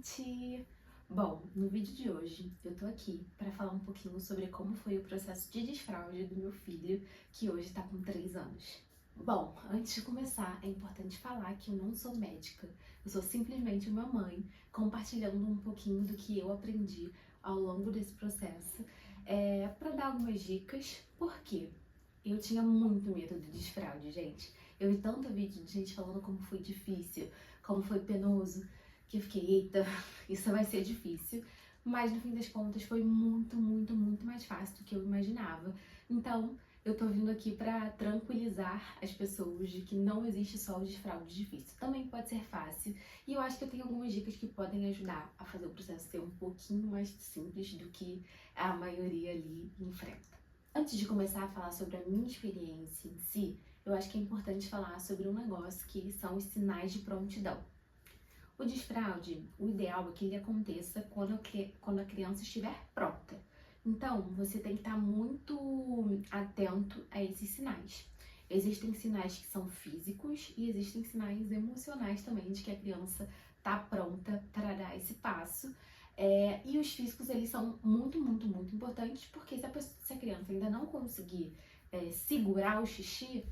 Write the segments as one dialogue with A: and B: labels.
A: Gente! Bom, no vídeo de hoje eu tô aqui para falar um pouquinho sobre como foi o processo de desfraude do meu filho, que hoje tá com 3 anos. Bom, antes de começar, é importante falar que eu não sou médica, eu sou simplesmente uma mãe compartilhando um pouquinho do que eu aprendi ao longo desse processo, para dar algumas dicas, porque eu tinha muito medo do desfraude, gente. Eu vi tanto vídeo de gente falando como foi difícil, como foi penoso, que eu fiquei, eita, isso vai ser difícil. Mas no fim das contas foi muito, muito, muito mais fácil do que eu imaginava. Então, eu tô vindo aqui pra tranquilizar as pessoas de que não existe só o desfraude difícil. Também pode ser fácil. E eu acho que eu tenho algumas dicas que podem ajudar a fazer o processo ser um pouquinho mais simples do que a maioria ali enfrenta. Antes de começar a falar sobre a minha experiência em si, eu acho que é importante falar sobre um negócio que são os sinais de prontidão. O desfraude, o ideal é que ele aconteça quando a criança estiver pronta. Então, você tem que estar muito atento a esses sinais. Existem sinais que são físicos e existem sinais emocionais também de que a criança está pronta para dar esse passo. E os físicos, eles são muito, muito, muito importantes, porque se a criança ainda não conseguir segurar o xixi,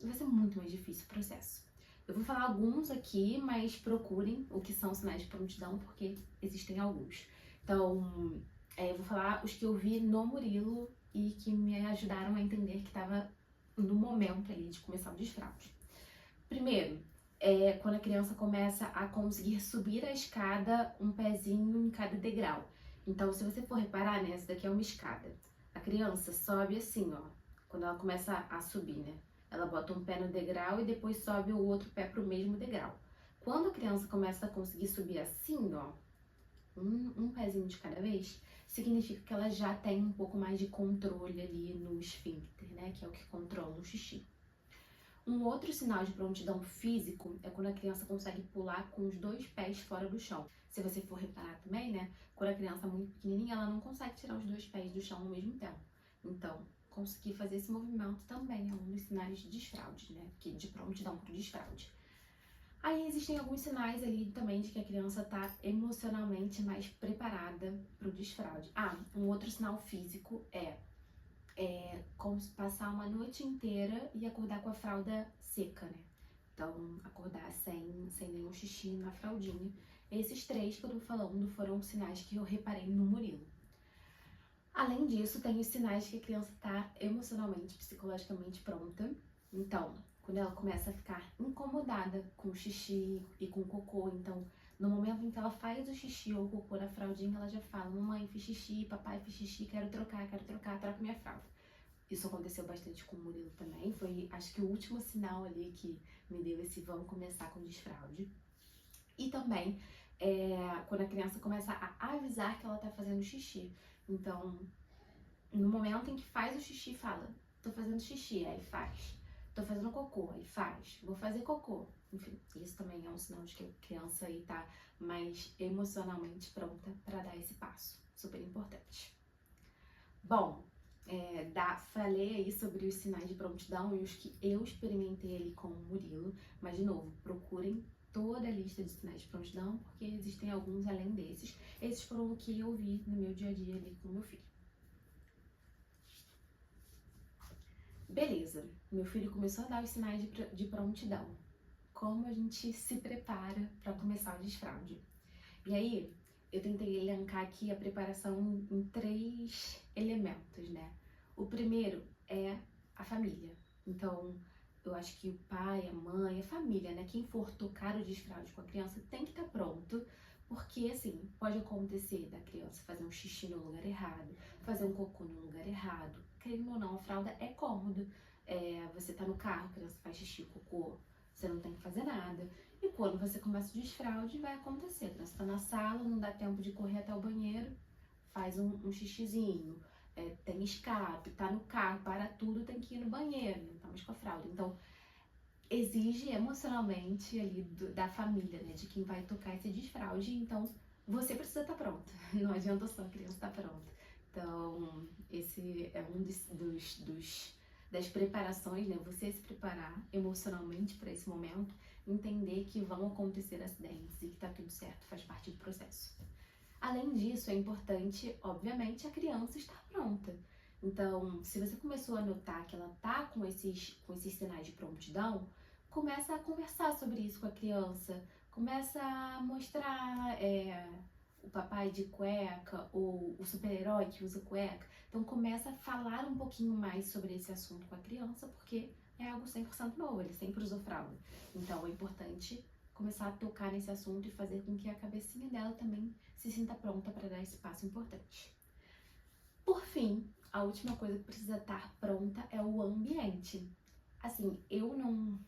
A: vai ser muito mais difícil o processo. Eu vou falar alguns aqui, mas procurem o que são sinais de prontidão, porque existem alguns. Então, eu vou falar os que eu vi no Murilo e que me ajudaram a entender que estava no momento ali de começar o desfraude. Primeiro, quando a criança começa a conseguir subir a escada um pezinho em cada degrau. Então, se você for reparar, né, essa daqui é uma escada. A criança sobe assim, ó, quando ela começa a subir, né? Ela bota um pé no degrau e depois sobe o outro pé pro mesmo degrau. Quando a criança começa a conseguir subir assim, ó, um pezinho de cada vez, significa que ela já tem um pouco mais de controle ali no esfíncter, né? Que é o que controla o xixi. Um outro sinal de prontidão físico é quando a criança consegue pular com os 2 pés fora do chão. Se você for reparar também, né? Quando a criança é muito pequenininha, ela não consegue tirar os 2 pés do chão ao mesmo tempo. Então, conseguir fazer esse movimento também é um dos sinais de desfraude, né? De prontidão para o desfraude. Aí existem alguns sinais ali também de que a criança está emocionalmente mais preparada para o desfraude. Um outro sinal físico é como se passar uma noite inteira e acordar com a fralda seca, né? Então, acordar sem nenhum xixi na fraldinha. Esses 3 que eu tô falando foram sinais que eu reparei no Murilo. Além disso, tem os sinais que a criança tá emocionalmente, psicologicamente pronta. Então, quando ela começa a ficar incomodada com o xixi e com o cocô, então, no momento em que ela faz o xixi ou o cocô na fraldinha, ela já fala: mamãe, fiz xixi, papai, fiz xixi, quero trocar, troca minha fralda. Isso aconteceu bastante com o Murilo também. Foi, acho que o último sinal ali que me deu esse vamos começar com desfraude. E também quando a criança começa a avisar que ela tá fazendo xixi. Então, no momento em que faz o xixi, fala: tô fazendo xixi, aí faz. Tô fazendo cocô, aí faz. Vou fazer cocô. Enfim, isso também é um sinal de que a criança aí tá mais emocionalmente pronta para dar esse passo. Super importante. Bom, falei aí sobre os sinais de prontidão e os que eu experimentei ali com o Murilo, mas de novo, procurem toda a lista de sinais de prontidão, porque existem alguns além desses. Esses foram o que eu vi no meu dia a dia ali com o meu filho. Beleza, meu filho começou a dar os sinais de prontidão. Como a gente se prepara para começar o desfraude? E aí, eu tentei elencar aqui a preparação em 3 elementos, né? O primeiro é a família. Então, eu acho que o pai, a mãe, a família, né? Quem for tocar o desfraude com a criança tem que estar pronto, porque assim, pode acontecer da criança fazer um xixi no lugar errado, fazer um cocô no lugar errado. Querendo ou não, a fralda é cômodo. Você tá no carro, a criança faz xixi, cocô, você não tem que fazer nada. E quando você começa o desfraude, vai acontecer. A criança tá na sala, não dá tempo de correr até o banheiro, faz um xixizinho, tem escape, tá no carro, para tudo, tem que ir no banheiro, não tá mais com a fralda. Então, exige emocionalmente ali da família, né, de quem vai tocar esse desfraude. Então, você precisa estar pronta. Não adianta só a criança estar pronta. Então, esse é um das preparações, né? Você se preparar emocionalmente para esse momento entender que vão acontecer acidentes e que tá tudo certo, faz parte do processo. Além disso, é importante, obviamente, a criança estar pronta. Então, se você começou a notar que ela tá com esses sinais de prontidão, começa a conversar sobre isso com a criança, começa a mostrar o papai de cueca ou o super-herói que usa cueca. Então, começa a falar um pouquinho mais sobre esse assunto com a criança, porque é algo 100% novo, ele sempre usou fralda. Então, é importante começar a tocar nesse assunto e fazer com que a cabecinha dela também se sinta pronta para dar esse passo importante. Por fim, a última coisa que precisa estar pronta é o ambiente. Assim, eu não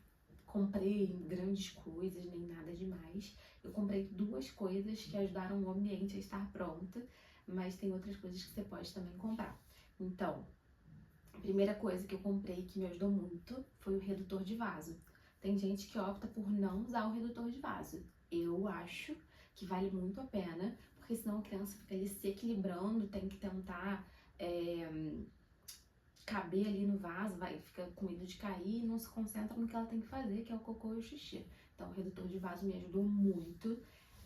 A: comprei grandes coisas nem nada demais. Eu comprei 2 coisas que ajudaram o ambiente a estar pronto, mas tem outras coisas que você pode também comprar. Então, a primeira coisa que eu comprei que me ajudou muito foi o redutor de vaso. Tem gente que opta por não usar o redutor de vaso. Eu acho que vale muito a pena, porque senão a criança fica ali se equilibrando, tem que tentar caber ali no vaso, fica com medo de cair e não se concentra no que ela tem que fazer, que é o cocô e o xixi. Então, o redutor de vaso me ajudou muito.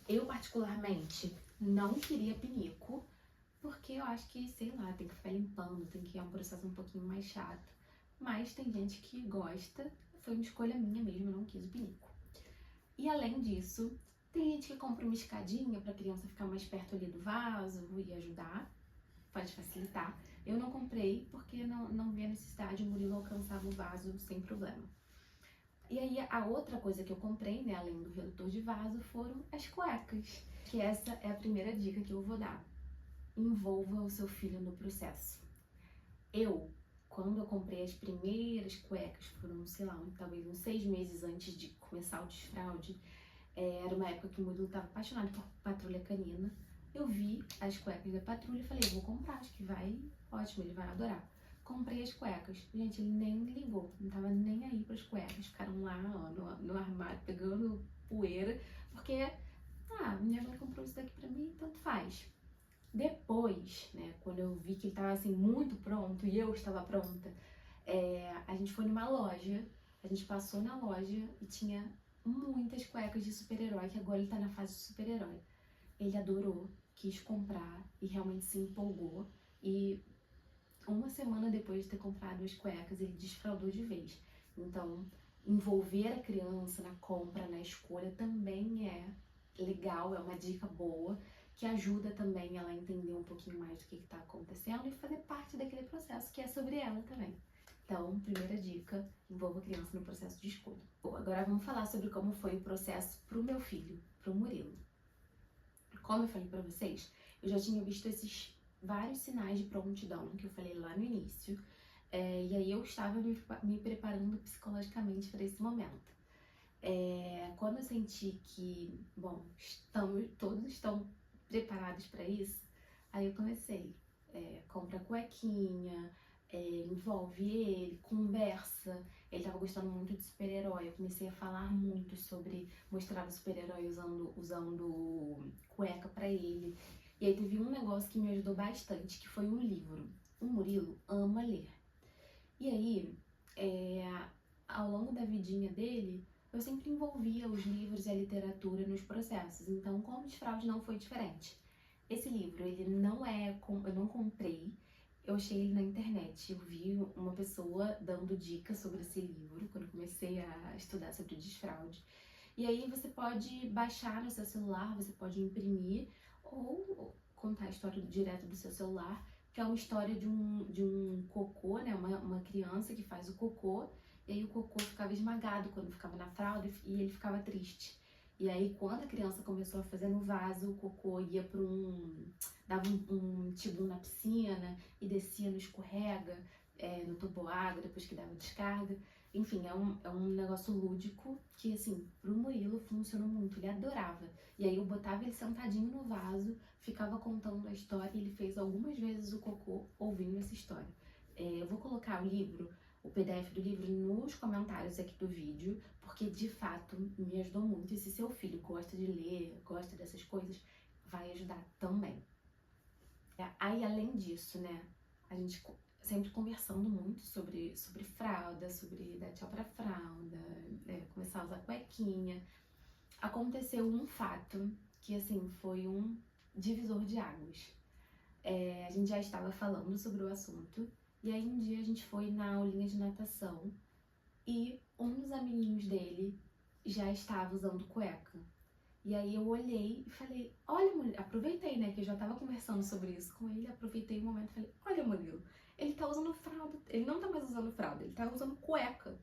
A: Eu, particularmente, não queria pinico, porque eu acho que, sei lá, tem que ficar limpando, é um processo um pouquinho mais chato. Mas tem gente que gosta, foi uma escolha minha mesmo, eu não quis o pinico. E além disso, tem gente que compra uma escadinha para a criança ficar mais perto ali do vaso e ajudar, pode facilitar. Eu não comprei porque não vi a necessidade, o Murilo alcançava o vaso sem problema. E aí a outra coisa que eu comprei, né, além do redutor de vaso, foram as cuecas. Que essa é a primeira dica que eu vou dar. Envolva o seu filho no processo. Quando eu comprei as primeiras cuecas, foram, sei lá, talvez uns 6 meses antes de começar o desfraude, era uma época que o Murilo estava apaixonado por patrulha canina. Eu vi as cuecas da patrulha e falei, vou comprar, acho que vai, ótimo, ele vai adorar. Comprei as cuecas. Gente, ele nem ligou, não tava nem aí pras cuecas. Ficaram lá ó, no armário, pegando poeira, porque, minha mãe comprou isso daqui pra mim, tanto faz. Depois, né, quando eu vi que ele tava assim muito pronto e eu estava pronta, a gente foi numa loja, a gente passou na loja e tinha muitas cuecas de super-herói, que agora ele tá na fase de super-herói. Ele adorou, quis comprar e realmente se empolgou. E uma semana depois de ter comprado as cuecas, ele desfraldou de vez. Então, envolver a criança na compra, na escolha, também é legal, é uma dica boa, que ajuda também ela a entender um pouquinho mais do que está acontecendo e fazer parte daquele processo que é sobre ela também. Então, primeira dica, envolva a criança no processo de escolha. Bom, agora vamos falar sobre como foi o processo para o meu filho, para o Murilo. Como eu falei para vocês, eu já tinha visto esses vários sinais de prontidão que eu falei lá no início, e aí eu estava me preparando psicologicamente para esse momento. Quando eu senti que, bom, todos estão preparados para isso, aí eu comecei, compra cuequinha, envolve ele, conversa. Ele tava gostando muito de super-herói, eu comecei a falar muito sobre, mostrava super-herói usando cueca pra ele. E aí teve um negócio que me ajudou bastante, que foi um livro. O Murilo ama ler. E aí, ao longo da vidinha dele, eu sempre envolvia os livros e a literatura nos processos. Então, como o desfraude não foi diferente. Esse livro, ele não eu não comprei, eu achei ele na internet. Eu vi uma pessoa dando dicas sobre esse livro quando eu comecei a estudar sobre desfraude. E aí você pode baixar no seu celular, você pode imprimir ou contar a história direto do seu celular, que é uma história de um cocô, né? Uma criança que faz o cocô, e aí o cocô ficava esmagado quando ficava na fralda e ele ficava triste. E aí, quando a criança começou a fazer no vaso, o cocô ia para dava um tibum na piscina e descia no escorrega, no toboágua, depois que dava descarga. Enfim, é um negócio lúdico que, assim, pro Murilo funcionou muito, ele adorava. E aí eu botava ele sentadinho no vaso, ficava contando a história e ele fez algumas vezes o cocô ouvindo essa história. Eu vou colocar o PDF do livro nos comentários aqui do vídeo, porque de fato me ajudou muito. E se seu filho gosta de ler, gosta dessas coisas, vai ajudar também. Aí além disso, né, sempre conversando muito sobre fralda, sobre dar tchau pra fralda, começar a usar cuequinha. Aconteceu um fato que, assim, foi um divisor de águas. A gente já estava falando sobre o assunto, e aí um dia a gente foi na aulinha de natação e um dos amiguinhos dele já estava usando cueca. E aí eu olhei e falei, olha, Murilo, aproveitei, né, que eu já tava conversando sobre isso com ele, aproveitei o momento e falei, olha, Murilo, ele tá usando fralda, ele não tá mais usando fralda, ele tá usando cueca.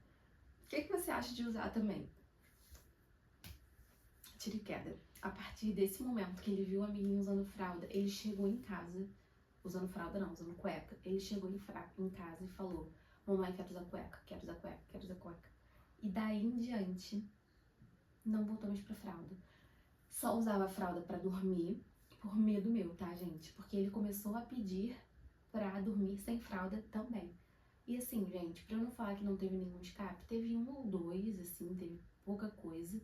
A: O que você acha de usar também? Tiro e queda. A partir desse momento que ele viu o amiguinho usando fralda, ele chegou em casa, usando fralda não, usando cueca, ele chegou em casa e falou, mamãe, quero usar cueca, quero usar cueca, quero usar cueca. E daí em diante, não voltou mais pra fralda. Só usava a fralda pra dormir, por medo meu, tá, gente? Porque ele começou a pedir pra dormir sem fralda também. E assim, gente, pra eu não falar que não teve nenhum escape, teve um ou dois, assim, teve pouca coisa.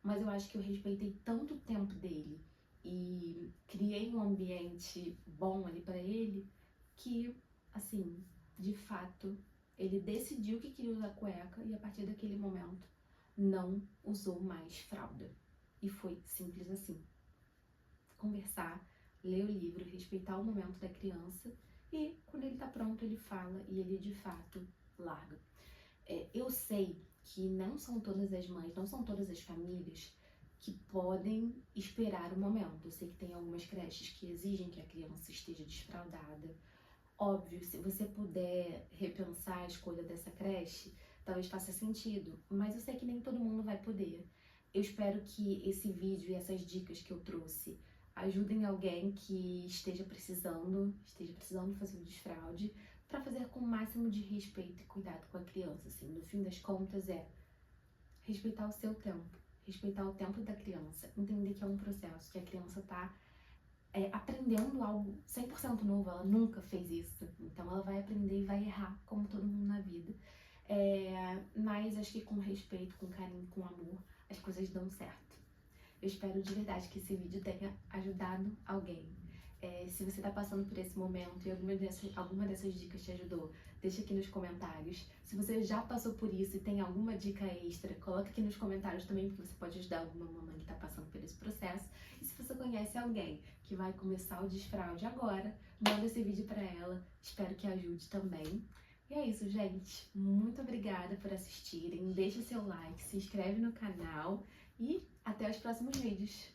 A: Mas eu acho que eu respeitei tanto o tempo dele e criei um ambiente bom ali pra ele que, assim, de fato, ele decidiu que queria usar cueca e a partir daquele momento não usou mais fralda. E foi simples assim. Conversar, ler o livro, respeitar o momento da criança e quando ele tá pronto ele fala e ele de fato larga. Eu sei que não são todas as mães, não são todas as famílias que podem esperar o momento. Eu sei que tem algumas creches que exigem que a criança esteja desfraldada. Óbvio, se você puder repensar a escolha dessa creche, talvez faça sentido, mas eu sei que nem todo mundo vai poder. Eu espero que esse vídeo e essas dicas que eu trouxe ajudem alguém que esteja precisando fazer o desfraude, para fazer com o máximo de respeito e cuidado com a criança. Assim, no fim das contas respeitar o seu tempo, respeitar o tempo da criança, entender que é um processo, que a criança tá aprendendo algo 100% novo, ela nunca fez isso, então ela vai aprender e vai errar, como todo mundo na vida. Mas acho que com respeito, com carinho, com amor, as coisas dão certo. Eu espero de verdade que esse vídeo tenha ajudado alguém. Se você está passando por esse momento e alguma dessas dicas te ajudou, deixa aqui nos comentários. Se você já passou por isso e tem alguma dica extra, coloca aqui nos comentários também, porque você pode ajudar alguma mamãe que está passando por esse processo. E se você conhece alguém que vai começar o desfraude agora, manda esse vídeo para ela. Espero que ajude também. E é isso, gente. Muito obrigada por assistirem. Deixa seu like, se inscreve no canal e até os próximos vídeos.